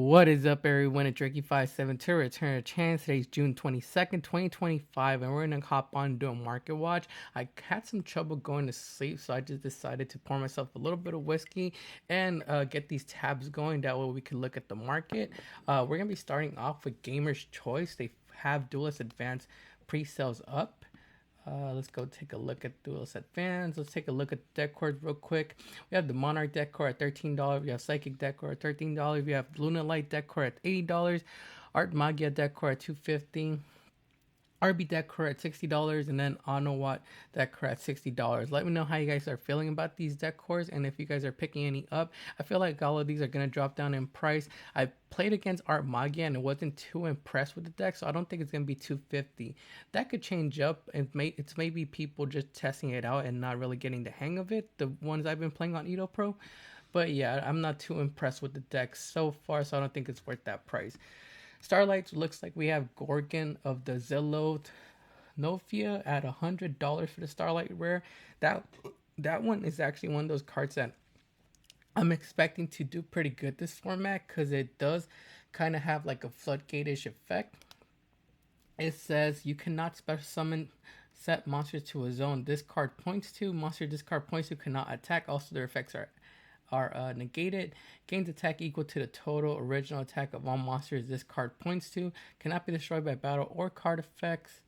What is up, everyone? It's Drakey57 to return a chance. Today's June 22nd, 2025, and we're going to hop on and do a market watch. I had some trouble going to sleep, so I just decided to pour myself a little bit of whiskey and get these tabs going. That way we can look at the market. We're going to be starting off with Gamer's Choice. They have Duelist Advance pre-sales up. Let's go take a look at Duelist Advance. Let's take a look at the deck cards real quick. We have the Monarch deck card at $13. We have Psychic deck card at $13. We have Luna Light deck card at $80. Art Magia deck card at $250. RB deck card at $60, and then Onowat deck card at $60. Let me know how you guys are feeling about these deck cores, and if you guys are picking any up. I feel like all of these are gonna drop down in price. I played against Art Magia and it wasn't too impressed with the deck, so I don't think it's gonna be $250. That could change up, and it's maybe people just testing it out and not really getting the hang of it. The ones I've been playing on Edo Pro, but yeah, I'm not too impressed with the deck so far, so I don't think it's worth that price. Starlight looks like we have Gorgon of the Xylophia at $100 for the Starlight rare. That one is actually one of those cards that I'm expecting to do pretty good this format, because it does kind of have like a floodgate-ish effect. It says you cannot special summon set monsters to a zone this card points to. Monster this card points to cannot attack. Also, their effects are negated. Gains attack equal to the total original attack of all monsters this card points to. Cannot be destroyed by battle or card effects.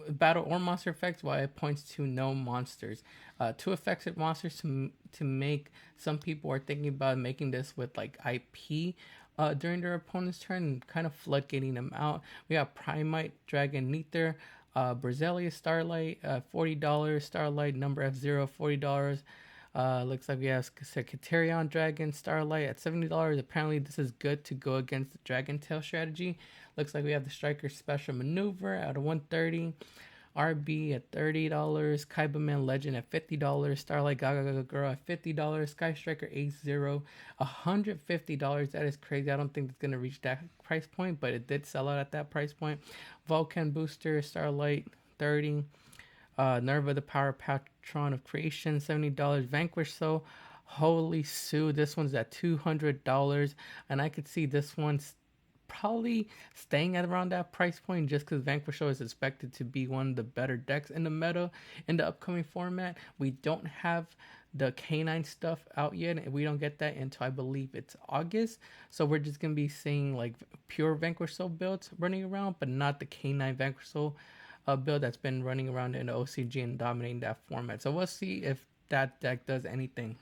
Battle or monster effects, while it points to no monsters. Two effects of monsters to make. Some people are thinking about making this with like IP during their opponent's turn and kind of floodgating them out. We have Primite, Dragon, Nether, Brazilian Starlight, $40. Starlight, number F0, $40. Looks like we have Secretarian Dragon Starlight at $70. Apparently this is good to go against the Dragon Tail strategy. Looks like we have the Striker Special Maneuver at $130. RB at $30. Kaibaman Legend at $50. Starlight Gaga Girl at $50. Sky Striker A0 $150. That is crazy. I don't think it's gonna reach that price point, but it did sell out at that price point. Vulcan Booster Starlight $30. Nerva the Power Patron of Creation $70. Vanquish Soul Holy Sue, this one's at $200, and I could see this one's probably staying at around that price point just because Vanquish Soul is expected to be one of the better decks in the meta in the upcoming format. We don't have the K9 stuff out yet, and we don't get that until I believe it's August, so we're just gonna be seeing like pure Vanquish Soul builds running around, but not the K9 Vanquish Soul build that's been running around in the OCG and dominating that format. So we'll see if that deck does anything.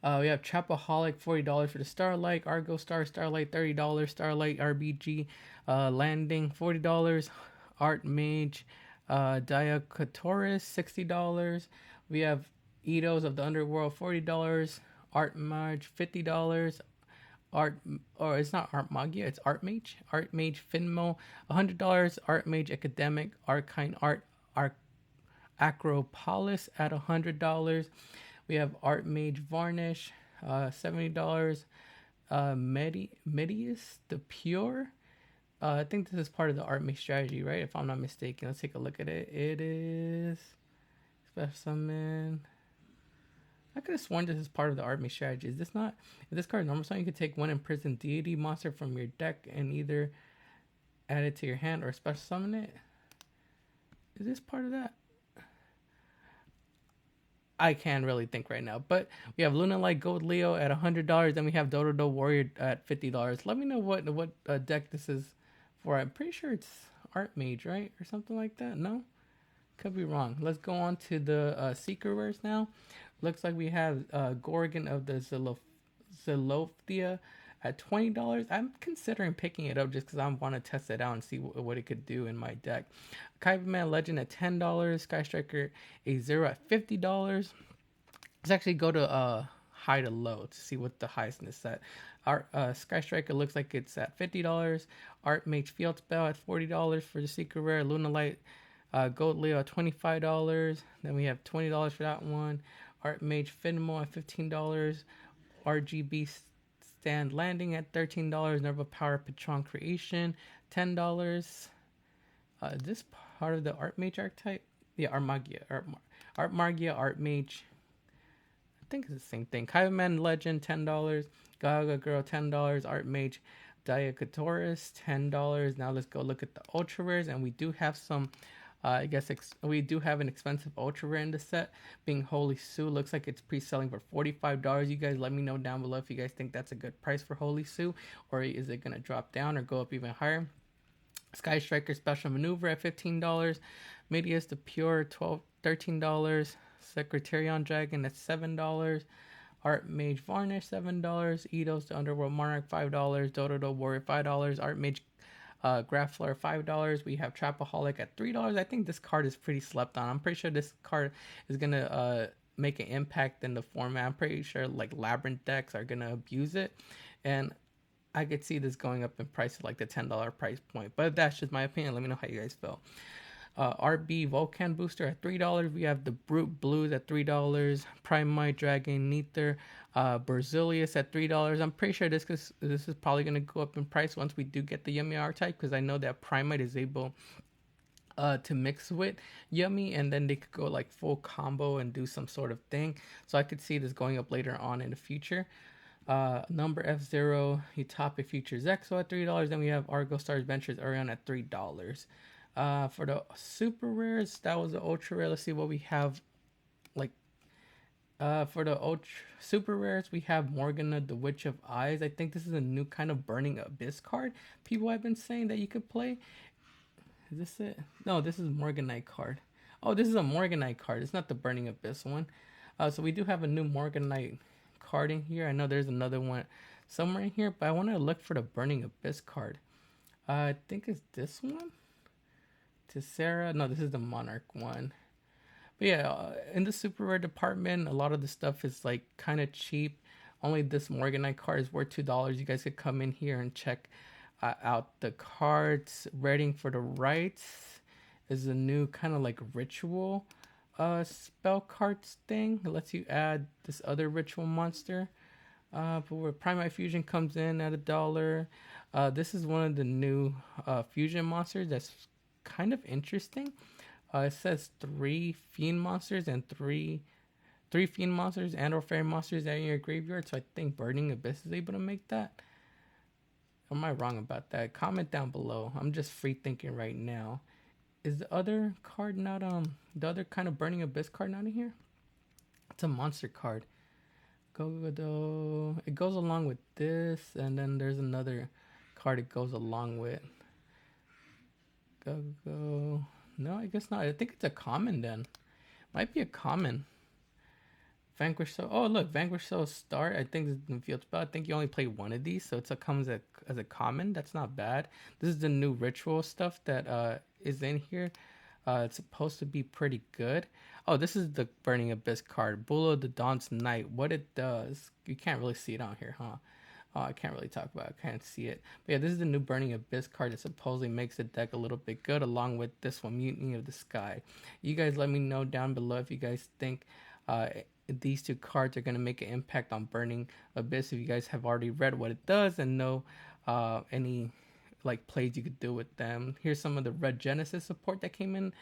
We have Trapaholic, $40 for the Starlight. Argo Starlight, $30. Starlight RBG Landing, $40. Art Mage Diacotoris, $60. We have Eidos of the Underworld, $40. Art Mage, $50. It's not Art Magia, it's Art Mage. Art Mage Finmo, $100. Art Mage Academic Arcane Art Acropolis at $100. We have Art Mage Varnish, $70. Medius the Pure. I think this is part of the Art Mage strategy, right? If I'm not mistaken. Let's take a look at it. It is Special Summon. I could have sworn this is part of the Art Mage strategy. Is this not? If this card is normal summon, you can take one imprisoned deity monster from your deck and either add it to your hand or special summon it. Is this part of that? I can't really think right now. But we have Luna Light Gold Leo at $100. Then we have Dodo Warrior at $50. Let me know what deck this is for. I'm pretty sure it's Art Mage, right? Or something like that. No? Could be wrong. Let's go on to the Seeker Rares now. Looks like we have Gorgon of the Xylophia at $20. I'm considering picking it up just because I want to test it out and see what it could do in my deck. Kaibaman Legend at $10. Sky Striker A0 at $50. Let's actually go to high to low to see what the highest is set. Our Sky Striker looks like it's at $50. Art Mage Field Spell at $40 for the Secret Rare. Luna Light Gold Leo at $25. Then we have $20 for that one. Art Mage Finmo at $15. RGB Stand Landing at $13. Nerva Power Patron Creation $10. This part of the Art Mage archetype? Yeah, Art Magia. Art Mage think it's the same thing. Kaiman Legend, $10. Gaga Girl, $10. Art Mage Diacotoris, $10. Now let's go look at the ultra rares, and we do have some. I guess we do have an expensive ultra rare in the set, being Holy Sue. Looks like it's pre-selling for $45. You guys let me know down below if you guys think that's a good price for Holy Sue, or is it gonna drop down or go up even higher. Sky Striker Special Maneuver at $15. Medius the Pure, $13. Secretarion Dragon at $7. Art Mage Varnish, $7. Eidos the Underworld Monarch, $5. Dodo the Warrior, $5. Art Mage Grappler, $5. We have Trapaholic at $3. I think this card is pretty slept on. I'm pretty sure this card is gonna make an impact in the format. I'm pretty sure like Labyrinth decks are gonna abuse it, and I could see this going up in price to like the $10 price point. But that's just my opinion. Let me know how you guys feel. RB Volcan Booster at $3. We have the Brute Blues at $3. Primite Dragon Nether Berzelius at $3. I'm pretty sure this is probably going to go up in price once we do get the Yummy archetype, because I know that Primite is able to mix with Yummy, and then they could go like full combo and do some sort of thing. So I could see this going up later on in the future. Number F0, Utopic Futures Exo at $3. Then we have Argo Stars Ventures Orion at $3. For the super rares, that was the ultra rare. Let's see what we have. Like, for the ultra super rares, we have Morgana, the Witch of Eyes. I think this is a new kind of Burning Abyss card. People have been saying that you could play. Is this it? No, this is Morganite card. Oh, this is a Morganite card. It's not the Burning Abyss one. So we do have a new Morganite card in here. I know there's another one somewhere in here, but I want to look for the Burning Abyss card. I think it's this one. Tessera. No, this is the Monarch one. But yeah, in the super rare department, a lot of the stuff is like kind of cheap. Only this Morganite card is worth $2. You guys could come in here and check out the cards. Reading for the Rites is a new kind of like ritual spell cards thing. It lets you add this other ritual monster. But where Primite Fusion comes in at $1. This is one of the new fusion monsters that's kind of interesting. It says 3 fiend monsters and three fiend monsters and or fairy monsters in your graveyard. So I think Burning Abyss is able to make that. Am I wrong about that? Comment down below. I'm just free thinking right now. Is the other card not the other kind of Burning Abyss card not in here? It's a monster card. Go. It goes along with this, and then there's another card it goes along with. Go. No, I guess not. I think it's a common then. Might be a common. Vanquish Soul. Oh, look, Vanquish Soul Start. I think this is the field spell. I think you only play one of these, so it comes as a common. That's not bad. This is the new ritual stuff that is in here. It's supposed to be pretty good. Oh, this is the Burning Abyss card. Bulla the Dawn's Knight. What it does, you can't really see it on here, huh? Oh, I can't really talk about it. I can't see it. But yeah, this is the new Burning Abyss card that supposedly makes the deck a little bit good, along with this one, Mutiny of the Sky. You guys let me know down below if you guys think these two cards are going to make an impact on Burning Abyss. If you guys have already read what it does and know any like plays you could do with them. Here's some of the Red Genesis support that came in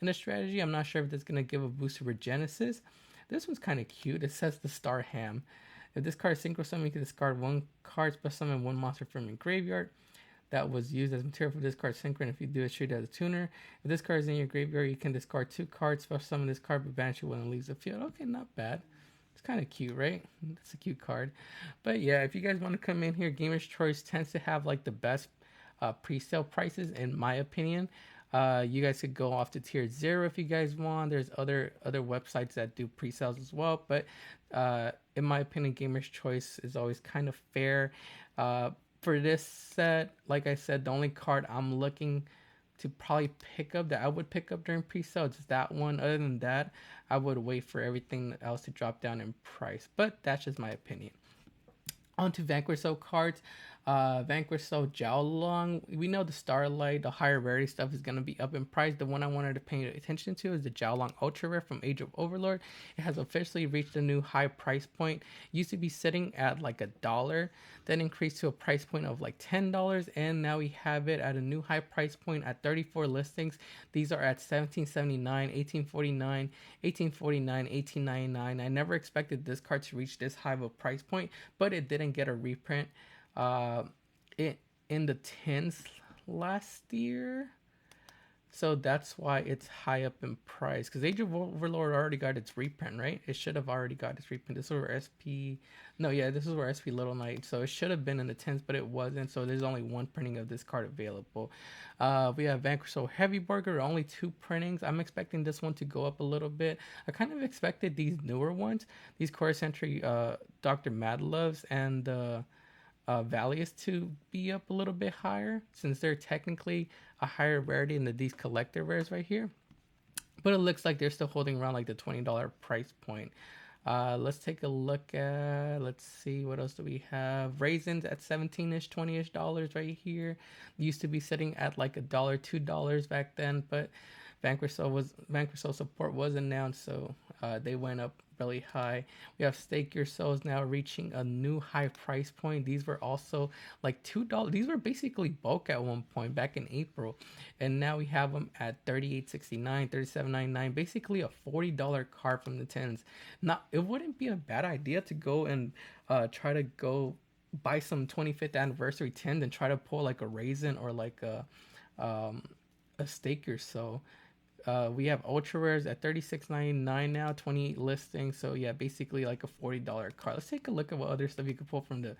the strategy. I'm not sure if that's going to give a boost to Red Genesis. This one's kind of cute. It says the Star Ham. If this card is synchro summon, you can discard 1 card, special summon 1 monster from your graveyard that was used as material for this card synchro. If you do it, treat it as a tuner. If this card is in your graveyard, you can discard 2 cards, special summon this card, but banish it when it leaves the field. Okay, not bad. It's kind of cute, right? That's a cute card. But yeah, if you guys want to come in here, Gamer's Choice tends to have like the best pre-sale prices, in my opinion. You guys could go off to tier 0 if you guys want. There's other websites that do pre-sales as well, but in my opinion, Gamer's Choice is always kind of fair. For this set, like I said, the only card I'm looking to probably pick up that I would pick up during pre-sale is that one. Other than that, I would wait for everything else to drop down in price, but that's just my opinion. On to Vanquish Soul cards. Vanquish So Jiaolong. We know the Starlight, the higher rarity stuff is gonna be up in price. The one I wanted to pay attention to is the Jiaolong Ultra Rare from Age of Overlord. It has officially reached a new high price point. It used to be sitting at like $1, then increased to a price point of like $10, and now we have it at a new high price point at 34 listings. These are at 1779, 1849, 1849, 1899. I never expected this card to reach this high of a price point, but it didn't get a reprint uh, it in the tens last year, so that's why it's high up in price. Because Age of Overlord already got its reprint, right? It should have already got its reprint. This is where SP, no, yeah, this is where SP Little Knight. So it should have been in the tens, but it wasn't. So there's only one printing of this card available. We have Vanquish So Heavy Burger, only two printings. I'm expecting this one to go up a little bit. I kind of expected these newer ones, these Core Century, Dr. Madloves and Valius to be up a little bit higher, since they're technically a higher rarity than these collector rares right here. But it looks like they're still holding around like the $20 price point. Let's take a look at, let's see, what else do we have? Raisins at 17-ish, 20-ish dollars right here. Used to be sitting at like $1, $2 back then, but Vanquish So support was announced, so they went up really high. We have Stake Your Souls now reaching a new high price point. These were also like $2. These were basically bulk at one point back in April, and now we have them at $38.69, $37.99, basically a $40 card from the tens. Now, it wouldn't be a bad idea to go and try to go buy some 25th anniversary tens and try to pull like a raisin or like a Stake Your Soul. We have ultra rares at $36.99 now, 28 listings. So yeah, basically like a $40 card. Let's take a look at what other stuff you could pull from the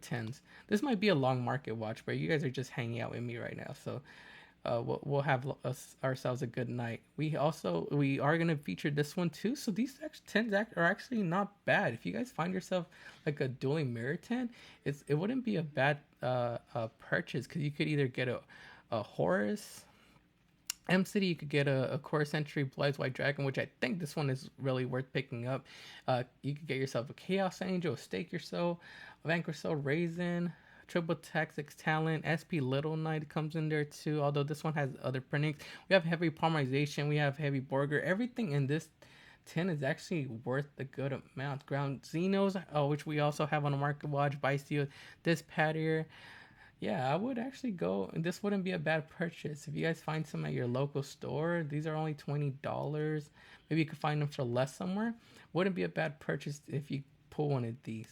tens. This might be a long market watch, but you guys are just hanging out with me right now. So we'll have ourselves a good night. We are gonna feature this one too. So these tens are actually not bad. If you guys find yourself like a dueling mirror 10, it wouldn't be a bad purchase, because you could either get a Horus M City, you could get a Core Century Bloods White Dragon, which I think this one is really worth picking up. You could get yourself a Chaos Angel, a Stake Your Soul, a Vanquish So Raisin, Triple Tactics Talent, SP Little Knight comes in there too, although this one has other printings. We have Heavy Polymerization, we have Heavy Burger. Everything in this 10 is actually worth a good amount. Ground Xenos, which we also have on the Market Watch, Bysteel, this pad here. Yeah, I would actually go. This wouldn't be a bad purchase if you guys find some at your local store. These are only $20. Maybe you could find them for less somewhere. Wouldn't be a bad purchase if you pull one of these.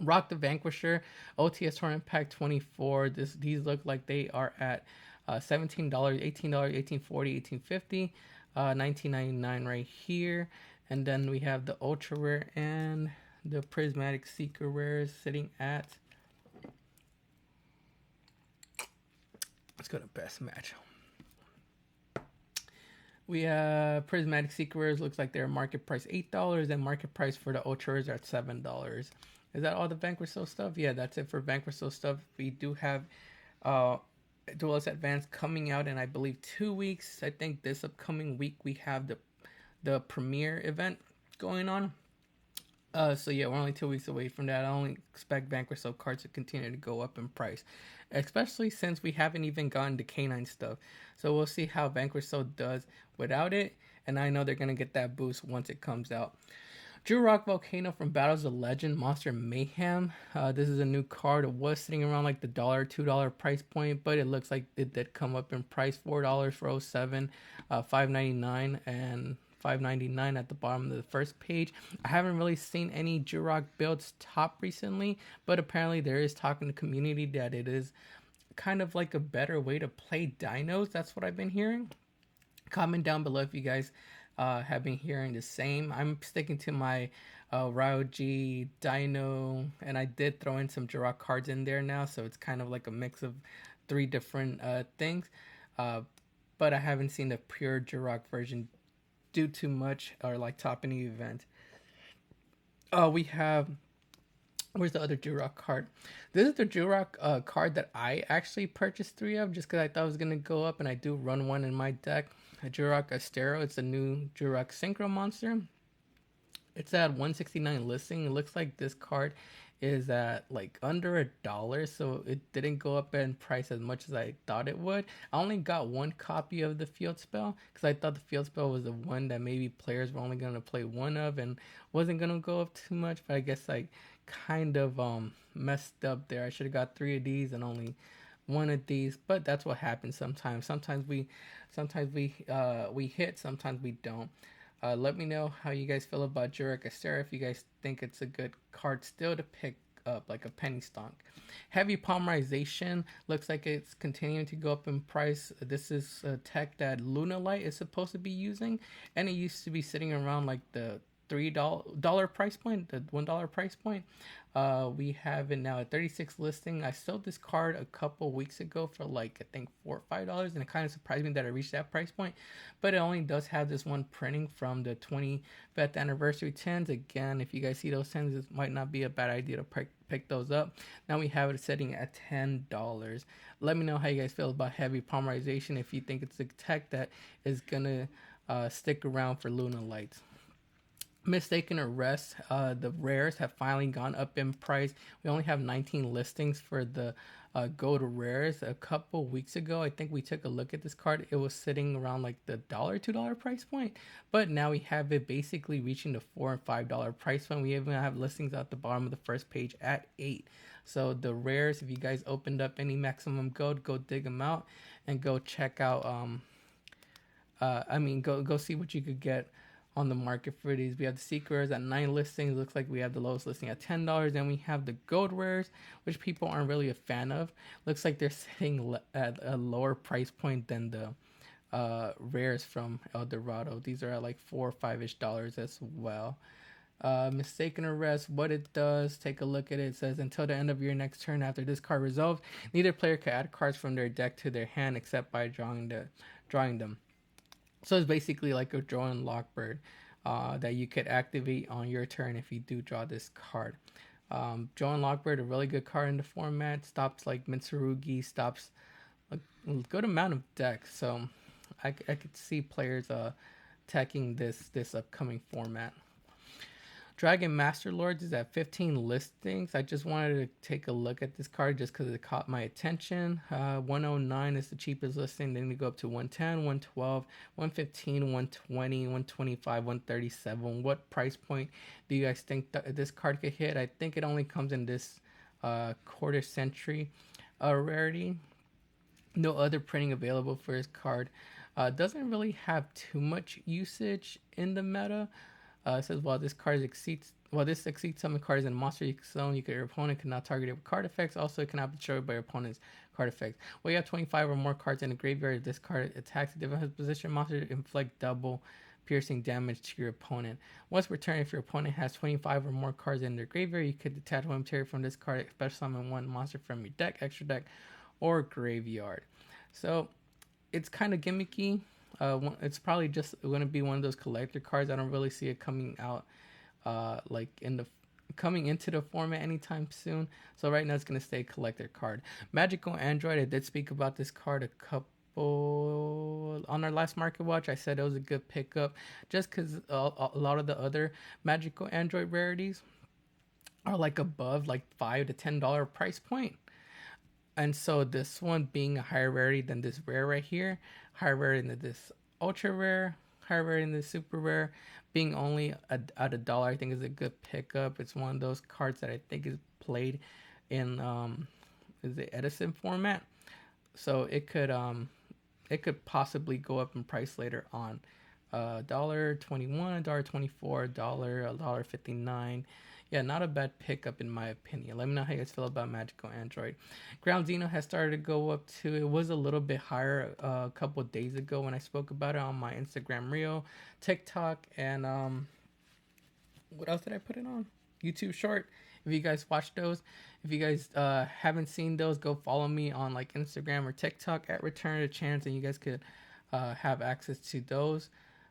Rock the Vanquisher, OTS Tournament Pack 24. These look like they are at $17, $18, $18.40, $18.50, $19.99 right here. And then we have the Ultra Rare and the Prismatic Seeker Rares sitting at, let's go to best match. We have Prismatic Seeker Rares. Looks like they're market price $8, and market price for the Ultra Rares are at $7. Is that all the Vanquish So stuff? Yeah, that's it for Vanquish So stuff. We do have Duelist Advance coming out in, I believe, 2 weeks. I think this upcoming week we have the premiere event going on. So yeah, we're only 2 weeks away from that. I only expect Vanquish So cards to continue to go up in price, especially since we haven't even gotten the K9 stuff. So we'll see how Vanquish So does without it, and I know they're gonna get that boost once it comes out. Drew Rock Volcano from Battles of Legend, Monster Mayhem. This is a new card. It was sitting around like the $2 price point, but it looks like it did come up in price. $4 for 07, $5.99, and $5.99 at the bottom of the first page. I haven't really seen any Jurok builds top recently, but apparently there is talk in the community that it is kind of like a better way to play dinos. That's what I've been hearing. Comment down below if you guys have been hearing the same. I'm sticking to my Ryuji Dino, and I did throw in some Jurok cards in there now, so it's kind of like a mix of 3 different things. But I haven't seen the pure Jurok version do too much or like top any event. We have, where's the other Jurok card? This is the Jurok card that I actually purchased 3 of just because I thought it was going to go up, and I do run one in my deck. A Jurok Astero. It's a new Jurok Synchro monster. It's at 169 listing. It looks like this card is at like under $1, so it didn't go up in price as much as I thought it would. I only got one copy of the field spell because I thought the field spell was the one that maybe players were only gonna play one of and wasn't gonna go up too much. But I guess I kind of messed up there. I should have got three of these and only one of these, but that's what happens sometimes. Sometimes we hit, sometimes we don't. Let me know how you guys feel about Jurek Astera, if you guys think it's a good card still to pick up, like a penny stock. Heavy polymerization looks like it's continuing to go up in price. This is a tech that Lunalight is supposed to be using, and it used to be sitting around like the $3 price point, the $1 price point. We have it now at 36 listing. I sold this card a couple weeks ago for like I think $4 or $5, and it kind of surprised me that I reached that price point. But it only does have this one printing from the 25th anniversary tins. Again, if you guys see those tins, it might not be a bad idea to pick those up. Now we have it sitting at $10. Let me know how you guys feel about heavy polymerization. If you think it's a tech that is gonna stick around for Luna Lights. Mistaken arrest, the rares have finally gone up in price. We only have 19 listings for the go to rares. A couple weeks ago, I think we took a look at this card. It was sitting around like the $2 price point, but now we have it basically reaching the $4 and $5 price point. We even have listings at the bottom of the first page at 8. So the rares, if you guys opened up any maximum gold, go dig them out and go check out go see what you could get on the market for these. We have the secret rares at 9 listings. Looks like we have the lowest listing at $10. Then we have the gold rares, which people aren't really a fan of. Looks like they're sitting at a lower price point than the rares from El Dorado. These are at like $4 or $5-ish as well. Mistaken arrest, what it does, take a look at it. It says until the end of your next turn after this card resolves, neither player can add cards from their deck to their hand except by drawing them. So it's basically like a draw and lockbird that you could activate on your turn if you do draw this card. Draw and lockbird, a really good card in the format. Stops like Mitsurugi, stops a good amount of decks. So I could see players attacking this upcoming format. Dragon Master Lords is at 15 listings. I just wanted to take a look at this card just because it caught my attention. 109 is the cheapest listing. Then we go up to 110, 112, 115, 120, 125, 137. What price point do you guys think this card could hit? I think it only comes in this quarter century rarity. No other printing available for this card. Doesn't really have too much usage in the meta. It says this exceeds summon cards in a monster zone, your opponent cannot target it with card effects. Also, it cannot be destroyed by your opponent's card effects. Well, you have 25 or more cards in the graveyard. If this card attacks a different position monster, inflict double piercing damage to your opponent. Once returned, if your opponent has 25 or more cards in their graveyard, you could detach one material from this card, special summon one monster from your deck, extra deck, or graveyard. So it's kind of gimmicky. It's probably just going to be one of those collector cards. I don't really see it coming out coming into the format anytime soon. So right now it's going to stay a collector card. Magical Android, I did speak about this card a couple on our last market watch. I said it was a good pickup just because a lot of the other Magical Android rarities are like above like $5 to $10 price point. And so this one being a higher rarity than this rare right here, higher rarity than this ultra rare, higher rarity than this super rare, being only at $1, I think is a good pickup. It's one of those cards that I think is played in is the Edison format, so it could possibly go up in price later on. $1.21, $1.24, $1.59. Yeah, not a bad pickup in my opinion. Let me know how you guys feel about Magical Android. Ground Xeno has started to go up too. It was a little bit higher a couple of days ago when I spoke about it on my Instagram reel, TikTok, and what else did I put it on? YouTube short. If you guys watch those, if you guys haven't seen those, go follow me on like Instagram or TikTok at Return to Chance, and you guys could have access to those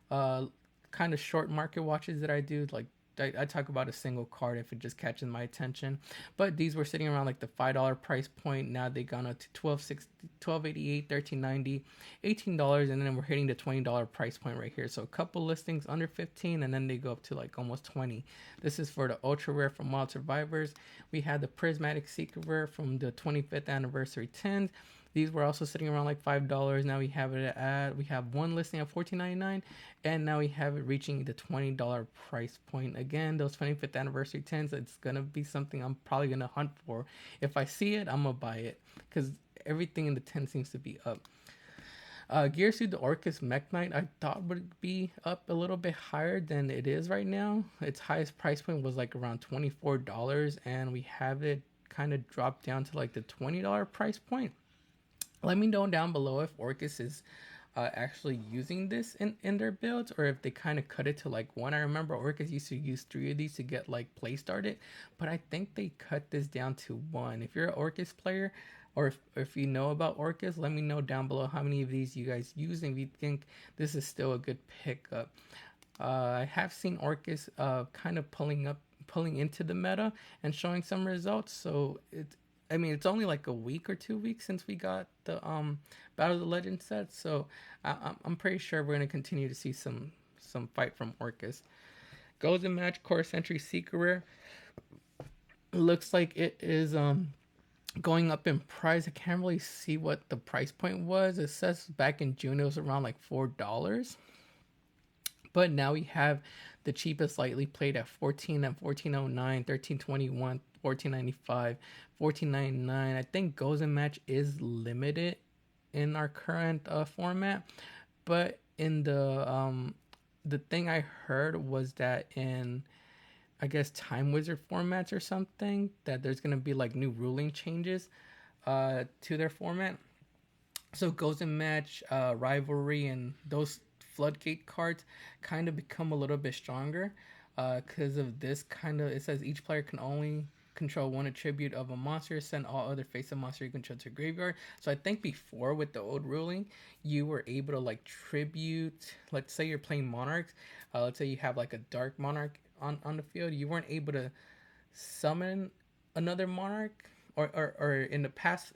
kind of short market watches that I do, like I talk about a single card if it just catches my attention. But these were sitting around like the $5 price point. Now they gone up to 12.60, 12.88, 13.90, $18, and then we're hitting the $20 price point right here. So a couple listings under 15, and then they go up to like almost 20. This is for the ultra rare from Wild Survivors. We had the Prismatic Secret Rare from the 25th anniversary 10s. These were also sitting around like $5. Now we have one listing at $14.99, and now we have it reaching the $20 price point. Again, those 25th anniversary 10s, it's gonna be something I'm probably gonna hunt for. If I see it, I'm gonna buy it because everything in the 10 seems to be up. Gearsuit the Orcus Mech Knight I thought would be up a little bit higher than it is right now. Its highest price point was like around $24, and we have it kind of dropped down to like the $20 price point. Let me know down below if Orcus is actually using this in their builds, or if they kind of cut it to like one. I remember Orcus used to use 3 of these to get like play started, but I think they cut this down to 1. If you're an Orcus player, or if you know about Orcus, let me know down below how many of these you guys use, and if you think this is still a good pickup. I have seen Orcus kind of pulling into the meta and showing some results, so it's only like a week or 2 weeks since we got the Battle of the Legend set, so I'm pretty sure we're gonna continue to see some fight from Orcus. Golden Match Core Sentry Secret Rare. Looks like it is going up in price. I can't really see what the price point was. It says back in June it was around like $4. But now we have the cheapest lightly played at 14 at 1409, 1321, 1495, 1499. I think Goes and Match is limited in our current format, but in the thing I heard was that in, I guess, Time Wizard formats or something, that there's gonna be like new ruling changes to their format. So Goes and Match, Rivalry, and those Floodgate cards kind of become a little bit stronger because of this kind of. It says each player can only control one attribute of a monster, send all other face-up monster you control to graveyard. So I think before, with the old ruling, you were able to like tribute. Let's say you're playing Monarchs. Let's say you have like a Dark Monarch on the field. You weren't able to summon another Monarch, or in their past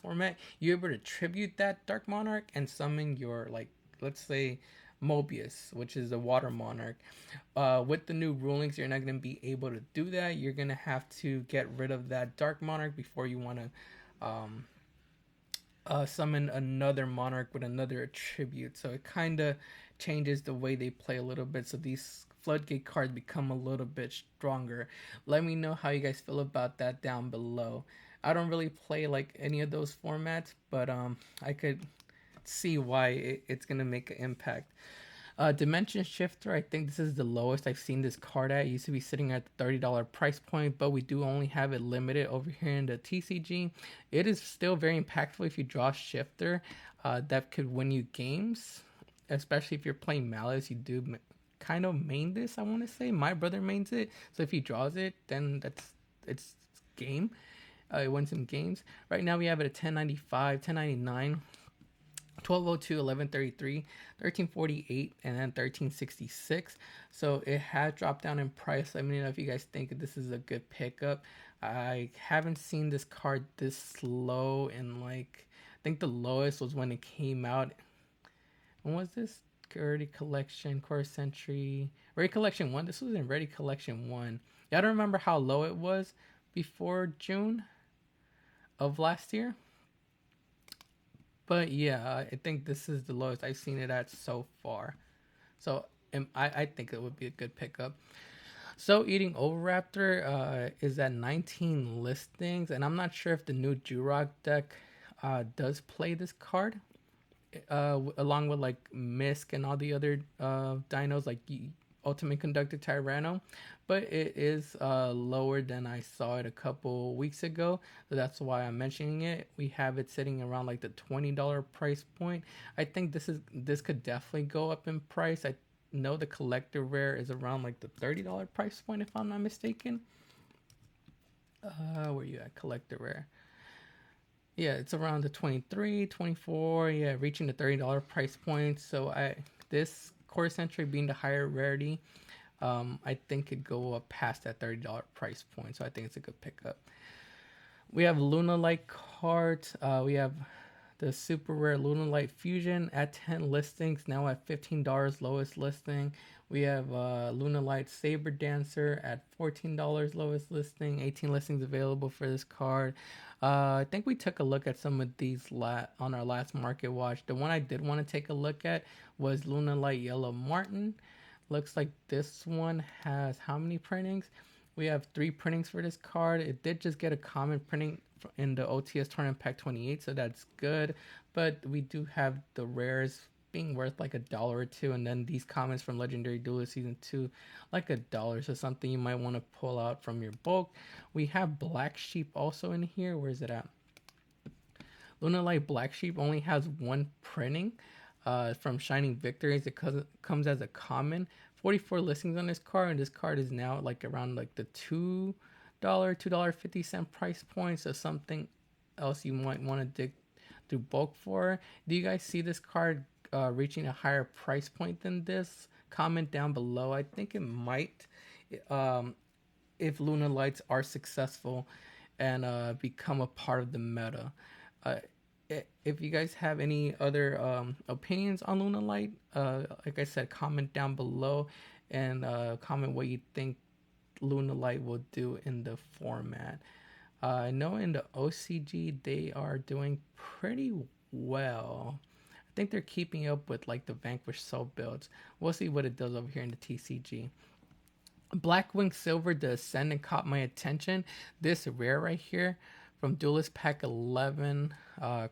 format, you're able to tribute that Dark Monarch and summon your, like, let's say Mobius, which is a Water Monarch. With the new rulings, you're not going to be able to do that. You're going to have to get rid of that Dark Monarch before you want to summon another Monarch with another attribute. So it kind of changes the way they play a little bit. So these Floodgate cards become a little bit stronger. Let me know how you guys feel about that down below. I don't really play like any of those formats, but I could see why it's gonna make an impact. Dimension Shifter, I think this is the lowest I've seen this card at. It used to be sitting at the $30 price point, but we do only have it limited over here in the TCG. It is still very impactful if you draw Shifter. That could win you games, especially if you're playing Malice. You do kind of main this, I want to say. My brother mains it, so if he draws it, then it's game. It wins some games. Right now we have it at 1095, 1099, 1202, 1133, 1348, and then 1366. So it has dropped down in price. Let me know if you guys think this is a good pickup. I haven't seen this card this low in, like, I think the lowest was when it came out. When was this? Ready Collection, Core Sentry, Ready Collection 1. This was in Ready Collection 1. Yeah, I don't remember how low it was before June of last year. But yeah, I think this is the lowest I've seen it at so far. So I think it would be a good pickup. So Eating Oviraptor is at 19 listings, and I'm not sure if the new Jurok deck does play this card. Along with like Misk and all the other dinos like Ultimate Conductor Tyranno, but it is lower than I saw it a couple weeks ago, so that's why I'm mentioning it. We have it sitting around like the $20 price point. I think this could definitely go up in price. I know the collector rare is around like the $30 price point, if I'm not mistaken. Where you at, collector rare? Yeah, it's around the 23, 24, yeah, reaching the $30 price point. So this Core Sentry being the higher rarity, I think it'd go up past that $30 price point. So I think it's a good pickup. We have Luna Light cards. We have the super rare Luna Light Fusion at 10 listings, now at $15 lowest listing. We have Luna Light Saber Dancer at $14 lowest listing, 18 listings available for this card. I think we took a look at some of these on our last market watch. The one I did want to take a look at was Luna Light Yellow Martin. Looks like this one has how many printings? We have 3 printings for this card. It did just get a common printing in the OTS Tournament Pack 28, so that's good. But we do have the rares being worth like $1 or $2, and then these comments from Legendary Duelist Season 2 like $1. So something you might want to pull out from your bulk. We have Black Sheep also in here. Where is it at? Luna Light Black Sheep only has 1 printing from Shining Victories. It comes as a common. 44 listings on this card, and this card is now like around like the $2.50 price point. So something else you might want to dig through bulk for. Do you guys see this card reaching a higher price point than this? Comment down below. I think it might, if Luna Lights are successful and become a part of the meta. If you guys have any other opinions on Luna Light, like I said, comment down below and comment what you think Luna Light will do in the format. I know in the OCG they are doing pretty well. I think they're keeping up with like the Vanquish Soul builds. We'll see what it does over here in the TCG. Blackwing Silver, the Ascendant, caught my attention. This rare right here from Duelist Pack 11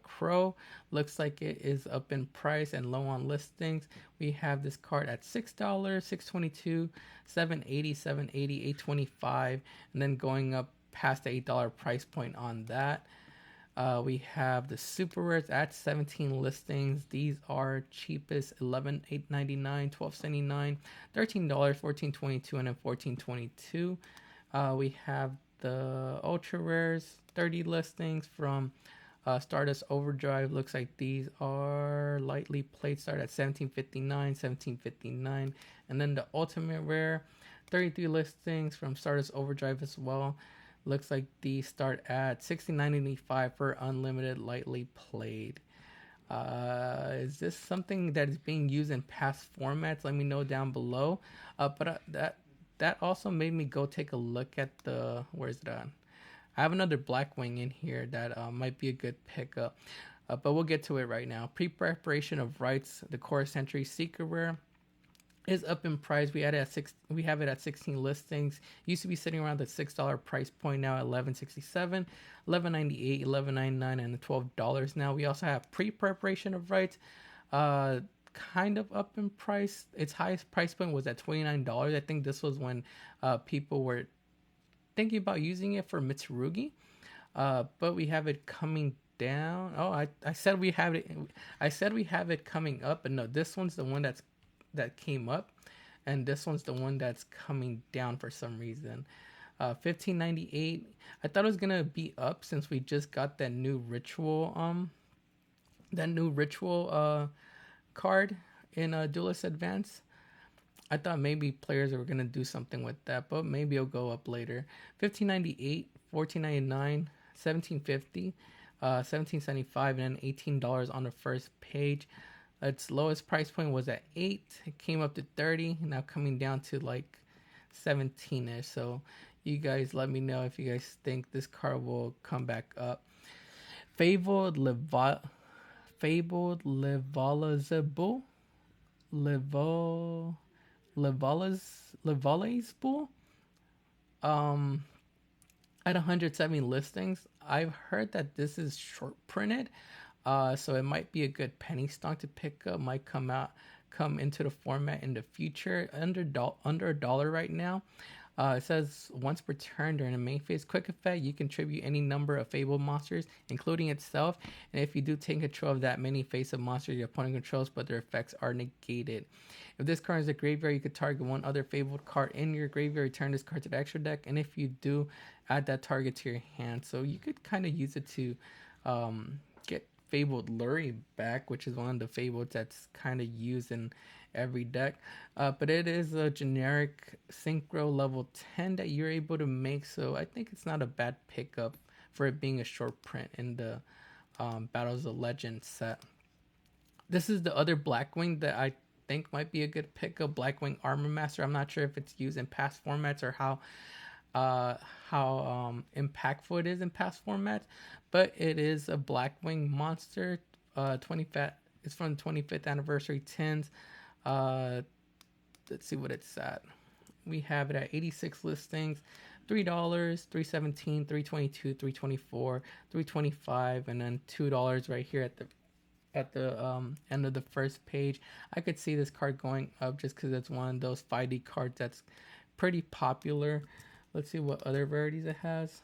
Crow looks like it is up in price and low on listings. We have this card at $6, $6.22, $7.80, $7.80, $8.25, and then going up past the $8 price point on that. We have the super rares at 17 listings. These are cheapest $11.899, $12.79, $13, $14.22, and then $14.22. We have the ultra rares, 30 listings from Stardust Overdrive. Looks like these are lightly played, start at $17.59, $17.59, and then the ultimate rare, 33 listings from Stardust Overdrive as well. Looks like these start at $69.85 for unlimited lightly played. Is this something that is being used in past formats? Let me know down below. But that also made me go take a look at the, where's it at? I have another Blackwing in here that might be a good pickup. But we'll get to it right now. Pre-preparation of rights, the Core Century Secret Rare is up in price. We have it at 16 listings. Used to be sitting around the $6 price point, now at $11.67, $11.98, $11.99, and $12 now. We also have pre-preparation of rights, kind of up in price. Its highest price point was at $29. I think this was when people were thinking about using it for Mitsurugi, but we have it coming down. Oh, I said we have it. I said we have it coming up, but no, this one's the one that came up, and this one's the one that's coming down for some reason. $15.98. I thought it was gonna be up since we just got that new ritual card in Duelist Advance. I thought maybe players were gonna do something with that, but maybe it'll go up later. $15.98, $14.99, $17.50, $17.75, and then $18 on the first page. Its lowest price point was at $8. It came up to $30. Now coming down to like 17ish. So you guys let me know if you guys think this card will come back up. Fabled Levolazable. Levolazable. At 170 listings. I've heard that this is short printed. So it might be a good penny stock to pick up. Might come into the format in the future. Under $1 right now. It says once per turn during the main phase quick effect, you can tribute any number of fabled monsters, including itself. And if you do take control of that many face of monsters your opponent controls, but their effects are negated. If this card is a graveyard, you could target one other fabled card in your graveyard, return this card to the extra deck, and if you do, add that target to your hand. So you could kind of use it to get Fabled Lurie back, which is one of the Fabled that's kind of used in every deck. But it is a generic synchro level 10 that you're able to make, so I think it's not a bad pickup for it being a short print in the Battles of Legends set. This is the other Blackwing that I think might be a good pickup, Blackwing Armor Master. I'm not sure if it's used in past formats or uh, how impactful it is in past formats, but it is a Blackwing monster. 25th. It's from the 25th anniversary tins. Uh, let's see what it's at. We have it at 86 listings. $3, 317, 322, 324, 325, and then $2 right here at the end of the first page. I could see this card going up just because it's one of those 5D cards that's pretty popular. Let's see what other rarities it has.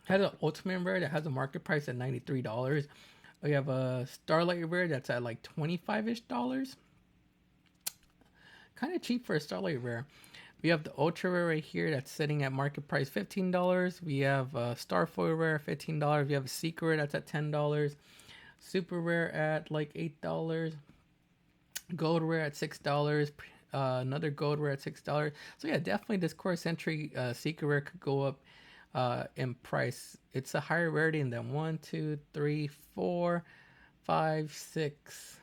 It has an ultimate rare that has a market price at $93. We have a Starlight rare that's at like 25-ish dollars. Kind of cheap for a Starlight rare. We have the Ultra rare right here that's sitting at market price $15. We have a Starfoil rare $15. We have a Secret rare that's at $10. Super rare at like $8. Gold rare at $6. Another gold rare at $6. So yeah, definitely this Core Sentry Secret rare could go up in price. It's a higher rarity than 1, 2, 3, 4, 5, 6.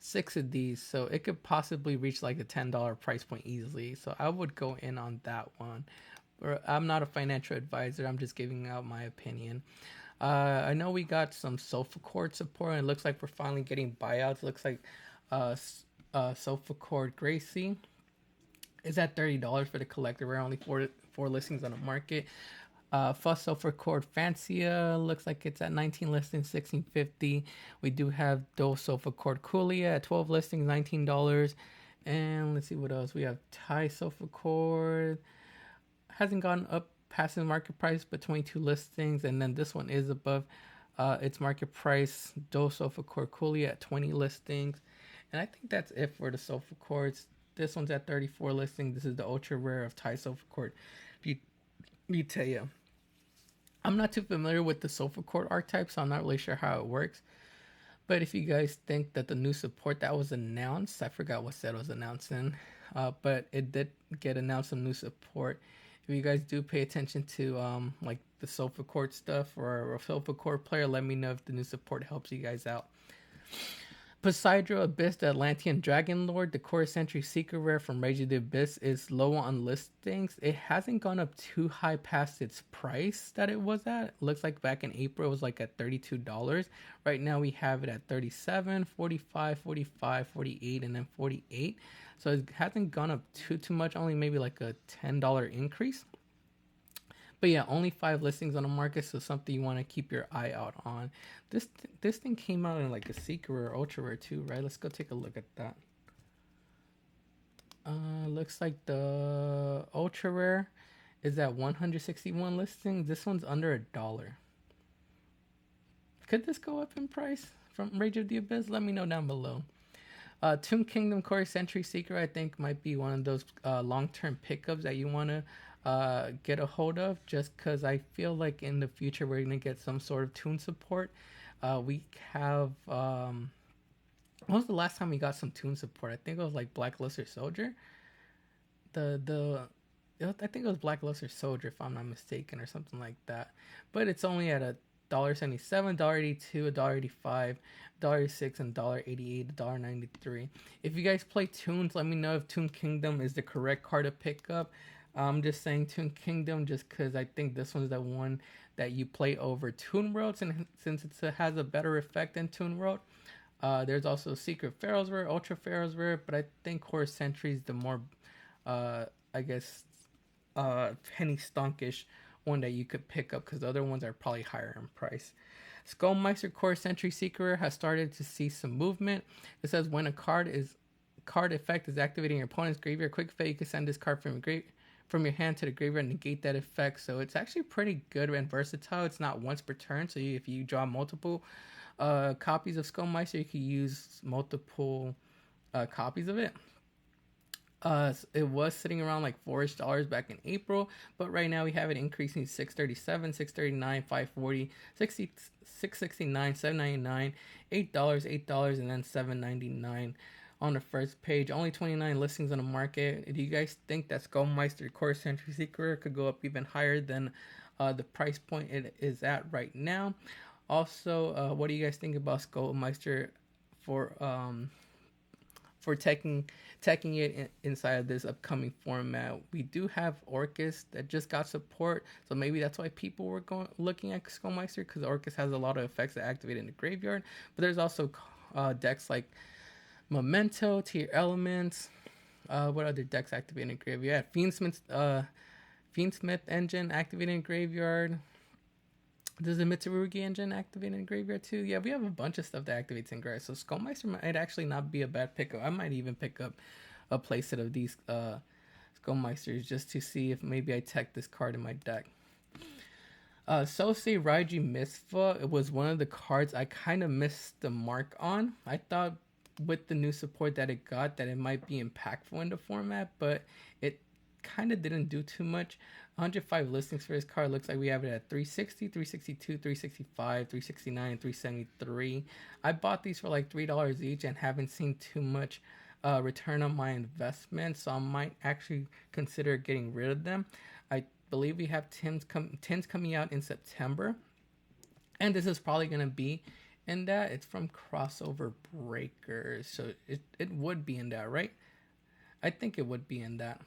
6 of these, so it could possibly reach like a $10 price point easily. So I would go in on that one. I'm not a financial advisor, I'm just giving out my opinion. I know we got some Sofa Cord support, and it looks like we're finally getting buyouts. It looks like Sofa Cord Gracie is at $30 for the collector. We're only four listings on the market. Fuss Sofa Cord Fancia looks like it's at 19 listings, $16.50. We do have Dove Sofa Cord Coolia at 12 listings, $19. And let's see what else. We have Thai Sofa Cord. Hasn't gone up past the market price, but 22 listings. And then this one is above its market price. Dove Sofa Cord Coolia at 20 listings. And I think that's it for the Sofa Cords. This one's at 34 listings. This is the ultra rare of Thai Sofa Cord Butaya. I'm not too familiar with the Sofa Cord archetype, so I'm not really sure how it works. But if you guys think that the new support that was announced, I forgot what set was announcing, but it did get announced some new support. If you guys do pay attention to like the Sofa Cord stuff or a Sofa Cord player, let me know if the new support helps you guys out. Poseidro Abyss, the Atlantean Dragon Lord, the Core Sentry Secret Rare from Rage of the Abyss, is low on listings. It hasn't gone up too high past its price that it was at. It looks like back in April it was like at $32. Right now we have it at $37, $45, $45, $48, and then $48. So it hasn't gone up too much, only maybe like a $10 increase. But yeah, only 5 listings on the market, so something you want to keep your eye out on. This thing came out in like a secret or ultra rare too, right? Let's go take a look at that. Looks like the ultra rare is at 161 listings. This one's under $1. Could this go up in price from Rage of the Abyss? Let me know down below. Tomb Kingdom Core Sentry Secret, I think, might be one of those long-term pickups that you want to get a hold of, just because I feel like in the future we're gonna get some sort of tune support. We have when was the last time we got some tune support? I think it was like Blackluster Soldier. I think it was Blackluster Soldier if I'm not mistaken, or something like that. But it's only at $1.77, $1.82, $1.85, $1.06, and $1.88, $1.93. If you guys play tunes, let me know if Toon Kingdom is the correct card to pick up. I'm just saying Toon Kingdom just because I think this one's the one that you play over Toon Worlds, and since it has a better effect than Toon World. There's also Secret Pharaoh's Rare, Ultra Pharaoh's Rare, but I think Core Sentry is the more, I guess, penny stonkish one that you could pick up, because the other ones are probably higher in price. Skullmeister Core Sentry Secret Rare has started to see some movement. It says when a card effect is activating your opponent's graveyard, quick effect, you can send this card from your hand to the graveyard and negate that effect. So it's actually pretty good and versatile. It's not once per turn, so if you draw multiple copies of Skullmeister, you can use multiple copies of it. It was sitting around like $4-ish back in April, but right now we have it increasing 637, 639, 540, 60, 669, 799, $8, $8, and then 799 on the first page. Only 29 listings on the market. Do you guys think that Skullmeister Core Century Secret could go up even higher than the price point it is at right now? Also, what do you guys think about Skullmeister for taking it inside of this upcoming format? We do have Orcus that just got support, so maybe that's why people were looking at Skullmeister, because Orcus has a lot of effects that activate in the graveyard. But there's also decks like Memento, Tier Elements. What other decks activate in the graveyard? Fiendsmith engine activating in graveyard. Does the Mitsurugi engine activate in graveyard too? Yeah, we have a bunch of stuff that activates in graveyard. So Skullmeister might actually not be a bad pickup. I might even pick up a playset of these Skullmeisters just to see if maybe I tech this card in my deck. Sosei Raiji Misfa, it was one of the cards I kind of missed the mark on. I thought with the new support that it got that it might be impactful in the format, but it kind of didn't do too much. 105 listings for this card. Looks like we have it at 360, 362, 365, 369, 373. I bought these for like $3 each and haven't seen too much return on my investment, so I might actually consider getting rid of them. I believe we have tins coming out in September, and this is probably going to be in that. It's from Crossover Breakers, so it would be in that, right? I think it would be in that.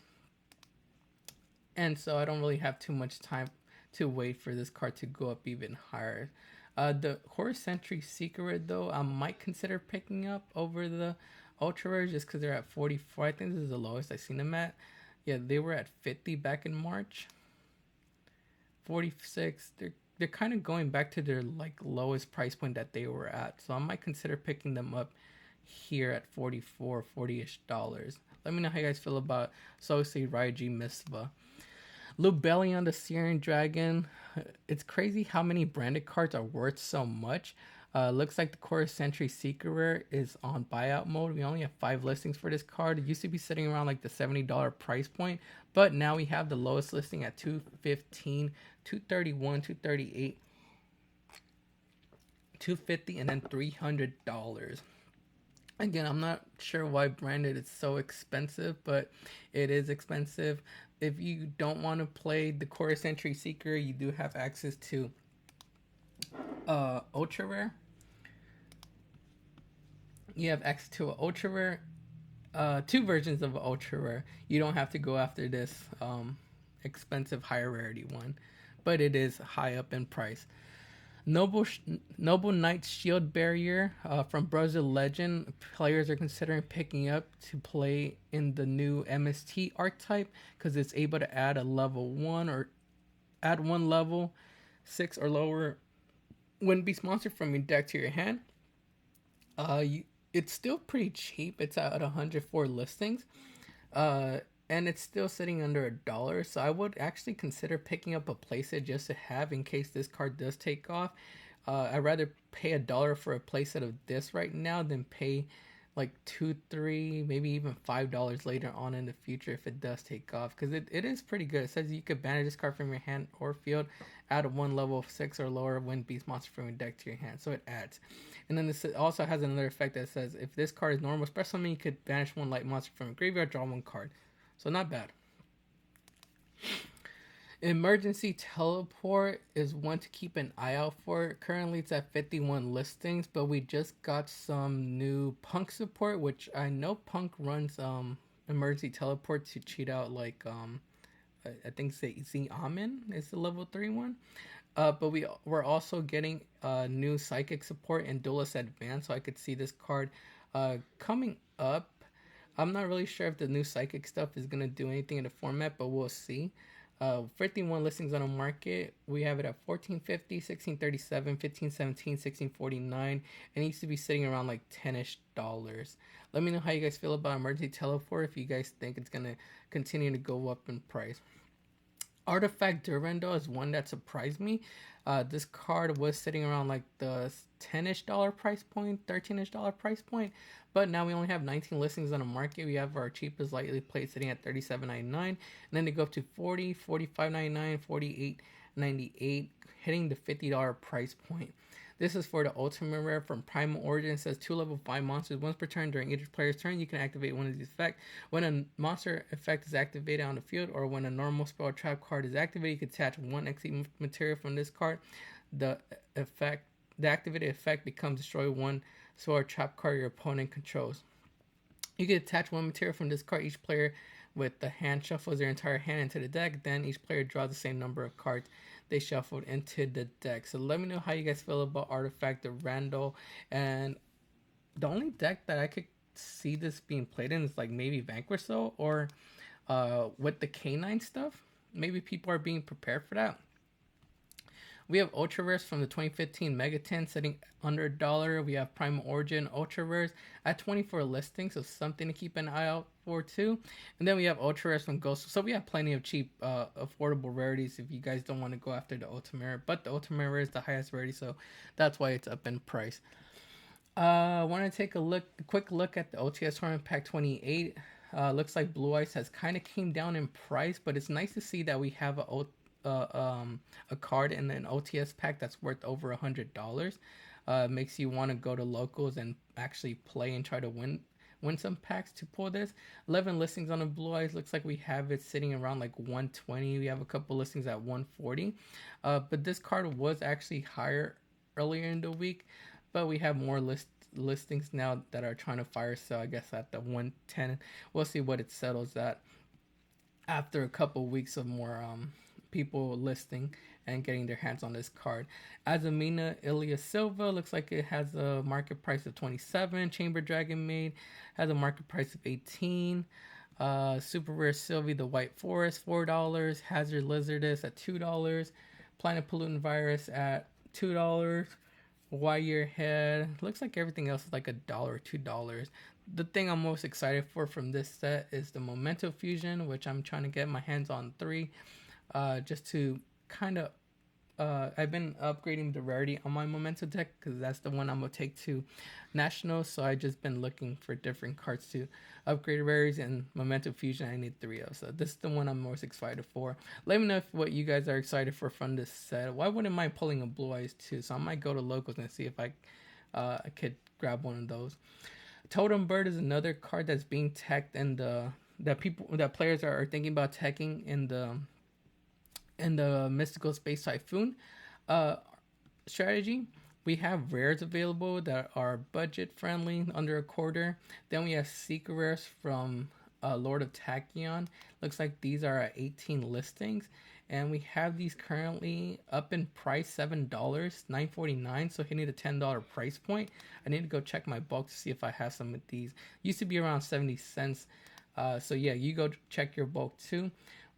And so I don't really have too much time to wait for this card to go up even higher. The Horror Century Secret, though, I might consider picking up over the Ultra Rares just because they're at 44. I think this is the lowest I've seen them at. Yeah, they were at 50 back in March. 46. They're kind of going back to their like lowest price point that they were at. So I might consider picking them up here at 44, 40-ish dollars. Let me know how you guys feel about Sosei Raiji Misva. Lubellion the Syrian Dragon. It's crazy how many branded cards are worth so much. Looks like the Core Century Secret Rare is on buyout mode. We only have 5 listings for this card. It used to be sitting around like the $70 price point, but now we have the lowest listing at $215, $231, $238, $250, and then $300. Again, I'm not sure why branded is so expensive, but it is expensive. If you don't want to play the Core Century Seeker, you do have access to Ultra Rare. You have access to an Ultra Rare, 2 versions of an Ultra Rare. You don't have to go after this expensive higher rarity one, but it is high up in price. Noble Knight's Shield Barrier from Brazil Legend. Players are considering picking up to play in the new MST archetype because it's able to add a level 1 or add 1 level 6 or lower Wind Beast monster from your deck to your hand. It's still pretty cheap. It's at 104 listings. And it's still sitting under $1, so I would actually consider picking up a playset just to have in case this card does take off. I'd rather pay $1 for a playset of this right now than pay like $2, $3, maybe even $5 later on in the future if it does take off, because it is pretty good. It says you could banish this card from your hand or field, add 1 level 6 or lower Wind Beast monster from your deck to your hand, so it adds. And then this also has another effect that says if this card is normal special summon, you could banish 1 light monster from your graveyard, draw 1 card. So not bad. Emergency Teleport is one to keep an eye out for. Currently it's at 51 listings, but we just got some new Punk support, which I know Punk runs Emergency Teleport to cheat out like I think Z Amin is the level 3 one. But we're also getting new Psychic support in Duelist Advance, so I could see this card coming up. I'm not really sure if the new Psychic stuff is going to do anything in the format, but we'll see. 51 listings on the market. We have it at 1450, 1637, 1517, 1649. It needs to be sitting around like $10-ish. Let me know how you guys feel about Emergency Teleport, if you guys think it's going to continue to go up in price. Artifact Durando is one that surprised me. This card was sitting around like the 10-ish dollar price point, 13-ish dollar price point, but now we only have 19 listings on the market. We have our cheapest lightly played sitting at $37.99, and then they go up to 40, $45.99, $48.98, hitting the $50 price point. This is for the ultimate rare from Primal Origin. It says 2 level 5 monsters. Once per turn during each player's turn, you can activate one of these effects. When a monster effect is activated on the field, or when a normal spell or trap card is activated, you can attach 1 XE material from this card. The effect, the activated effect becomes destroy 1 spell or trap card your opponent controls. You can attach 1 material from this card. Each player with the hand shuffles their entire hand into the deck. Then each player draws the same number of cards they shuffled into the deck. So let me know how you guys feel about Artifact, the Randall, and the only deck that I could see this being played in is like maybe Vanquish or with the K9 stuff. Maybe people are being prepared for that. We have Ultra Rares from the 2015 Mega 10 sitting under $1. We have Prime Origin Ultra Rares at 24 listings, so something to keep an eye out for too. And then we have Ultra Rares from Ghost. So we have plenty of cheap, affordable rarities if you guys don't want to go after the Ultimate Rare. But the Ultimate Rare is the highest rarity, so that's why it's up in price. I want to take a quick look at the OTS Tournament Pack 28. Looks like Blue Ice has kind of came down in price, but it's nice to see that we have a card in an OTS pack that's worth over $100. Makes you want to go to locals and actually play and try to win some packs to pull this. 11 listings on the Blue Eyes. Looks like we have it sitting around like 120. We have a couple listings at 140. But this card was actually higher earlier in the week, but we have more listings now that are trying to fire sale, I guess, at the 110. We'll see what it settles at after a couple weeks of more people listing and getting their hands on this card. Azamina Ilya Silva looks like it has a market price of 27. Chamber Dragon Maid has a market price of 18. Super Rare Sylvie the White Forest $4. Hazard Lizardess at $2. Planet Pollutant Virus at $2. Wire Head. Looks like everything else is like $1 or $2. The thing I'm most excited for from this set is the Memento Fusion, which I'm trying to get my hands on 3. Just to kind of, I've been upgrading the rarity on my Memento deck because that's the one I'm gonna take to Nationals. So I just been looking for different cards to upgrade rarities, and Memento Fusion I need 3 of. So this is the one I'm most excited for. Let me know what you guys are excited for from this set. Why wouldn't mind pulling a Blue Eyes too? So I might go to locals and see if I could grab one of those. Totem Bird is another card that's being teched, and that players are thinking about teching in the Mystical Space Typhoon strategy. We have rares available that are budget friendly, under $1. Then we have secret rares from Lord of Tachyon. Looks like these are at 18 listings, and we have these currently up in price, $7, $9.49. So hitting the $10 price point. I need to go check my bulk to see if I have some of these. Used to be around 70 cents. So yeah, you go check your bulk too.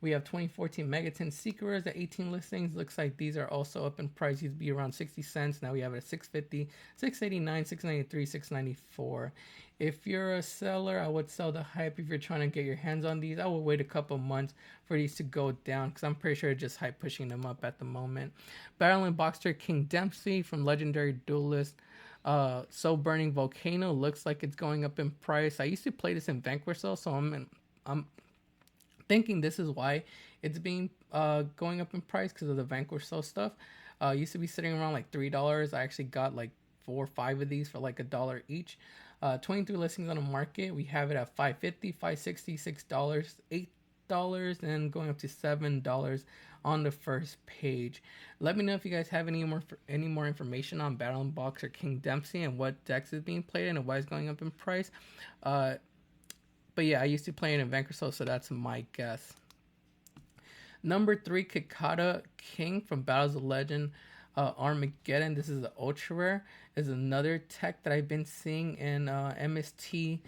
We have 2014 Megaton Secrets at 18 listings. Looks like these are also up in price. Used to be around 60 cents. Now we have it at $6.50, $6.89, $6.93, $6.94. If you're a seller, I would sell the hype. If you're trying to get your hands on these, I will wait a couple months for these to go down because I'm pretty sure it's just hype pushing them up at the moment. Battling Boxer King Dempsey from Legendary Duelist. Soul Burning Volcano looks like it's going up in price. I used to play this in Vanquish, so I'm thinking this is why it's being going up in price because of the Vanquish Soul stuff. Used to be sitting around like $3. I actually got like 4 or 5 of these for like $1 each. 23 listings on the market. We have it at $5.50, $5.60, $6, $8, and going up to $7 on the first page. Let me know if you guys have any more information on Battle Box or King Dempsey and what decks is being played and why it's going up in price. But yeah, I used to play it in Vanquish, so that's my guess. Number 3, Kikata King from Battles of Legend Armageddon. This is the Ultra Rare. Is another tech that I've been seeing in MST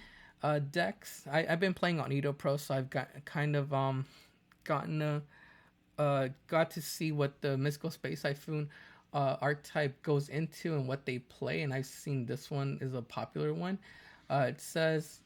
decks. I've been playing on Edo Pro, so I've got to see what the Mystical Space Typhoon archetype goes into and what they play, and I've seen this one is a popular one. It says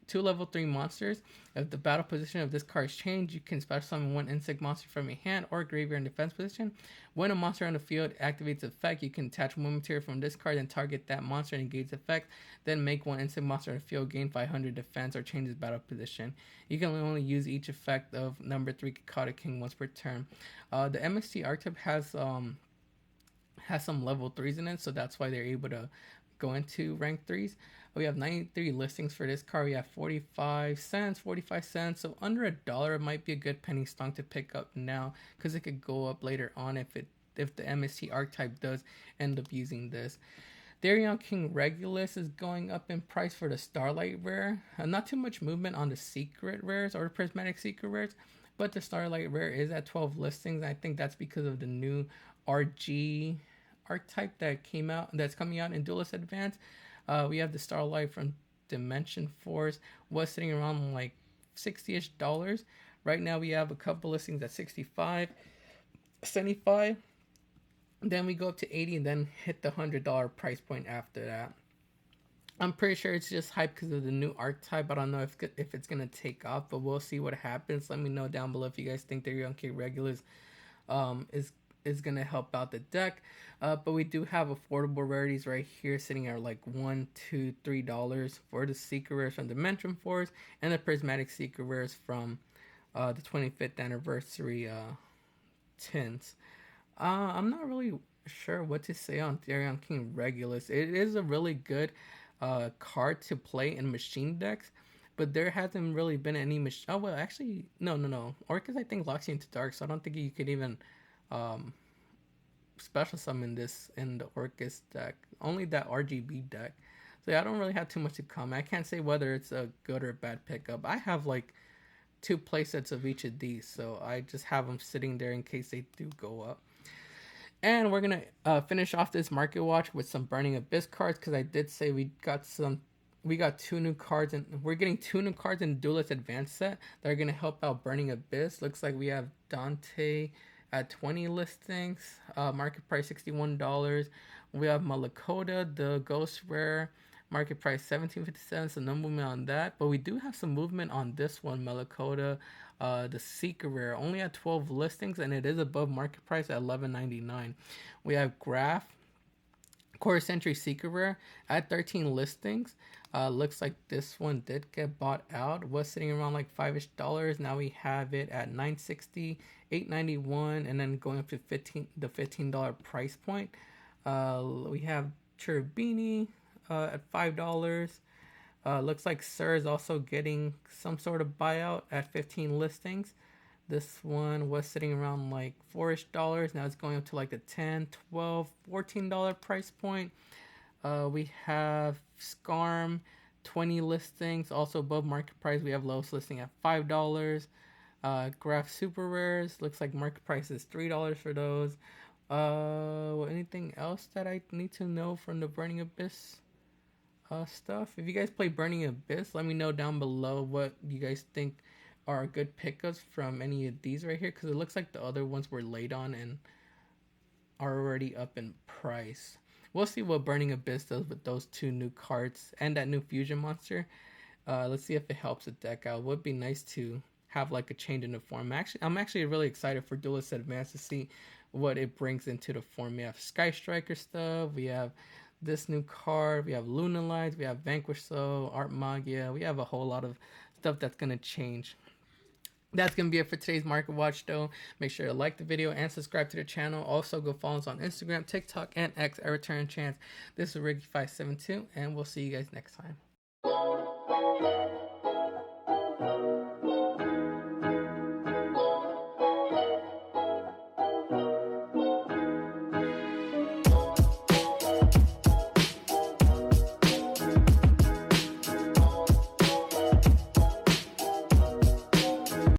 2 level 3 monsters. If the battle position of this card is changed, you can special summon 1 insect monster from your hand or graveyard in defense position. When a monster on the field activates effect, you can attach 1 material from this card and target that monster and engage the effect. Then make 1 insect monster on the field gain 500 defense or change its battle position. You can only use each effect of number 3 Kakata King once per turn. The MST archetype has some level 3s in it, so that's why they're able to go into rank 3s. We have 93 listings for this card. We have 45 cents. So under $1, it might be a good penny stock to pick up now, because it could go up later on if the MST archetype does end up using this. Darion King Regulus is going up in price for the Starlight rare. Not too much movement on the secret rares or the prismatic secret rares, but the Starlight rare is at 12 listings. I think that's because of the new RG archetype that's coming out in Duelist Advance. We have the Starlight from Dimension Force, was sitting around like $60-ish. Right now we have a couple listings at 65, 75. Then we go up to 80 and then hit the $100 price point after that. I'm pretty sure it's just hype because of the new archetype. I don't know if it's going to take off, but we'll see what happens. Let me know down below if you guys think the Young King Regulus is going to help out the deck. But we do have affordable rarities right here sitting at like $1, $2, $3 for the Secret Rares from Dimension Force and the Prismatic Secret Rares from the 25th anniversary tints. I'm not really sure what to say on Darion King Regulus. It is a really good card to play in machine decks, but there hasn't really been any machine. Oh well, actually, no. Orcus I think locks you into dark, so I don't think you could even special summon this in the Orcus deck. Only that RGB deck. So yeah, I don't really have too much to comment. I can't say whether it's a good or bad pickup. I have like 2 playsets of each of these, so I just have them sitting there in case they do go up. And we're gonna finish off this market watch with some Burning Abyss cards, because I did say we got 2 new cards, and we're getting 2 new cards in Duelist Advance set that are gonna help out Burning Abyss. Looks like we have Dante at 20 listings, market price $61. We have Malakota, the Ghost Rare, market price $17.57, so no movement on that. But we do have some movement on this one, Malakota, the Secret Rare, only at 12 listings, and it is above market price at $11.99. We have Graph, Quarter Century Secret Rare at 13 listings. Looks like this one did get bought out. Was sitting around like $5-ish. Now we have it at $9.60, $8.91, and then going up to the $15 price point. We have Cherubini at $5. Looks like Sir is also getting some sort of buyout at 15 listings. This one was sitting around like $4-ish. Now it's going up to like the $10, $12, $14 price point. We have Skarm, 20 listings, also above market price. We have lowest listing at $5. Graph Super Rares, looks like market price is $3 for those. Anything else that I need to know from the Burning Abyss stuff? If you guys play Burning Abyss, let me know down below what you guys think are good pickups from any of these right here, because it looks like the other ones were laid on and are already up in price. We'll see what Burning Abyss does with those 2 new cards and that new fusion monster. Let's see if it helps the deck out. It would be nice to have like a change in the form. I'm actually really excited for Duelist Advance to see what it brings into the form. We have Sky Striker stuff. We have this new card. We have Luna Lights. We have Vanquish Soul, Art Magia. We have a whole lot of stuff that's going to change. That's going to be it for today's Market Watch, though. Make sure to like the video and subscribe to the channel. Also, go follow us on Instagram, TikTok, and X at Return Chance. This is Ricky572, and we'll see you guys next time.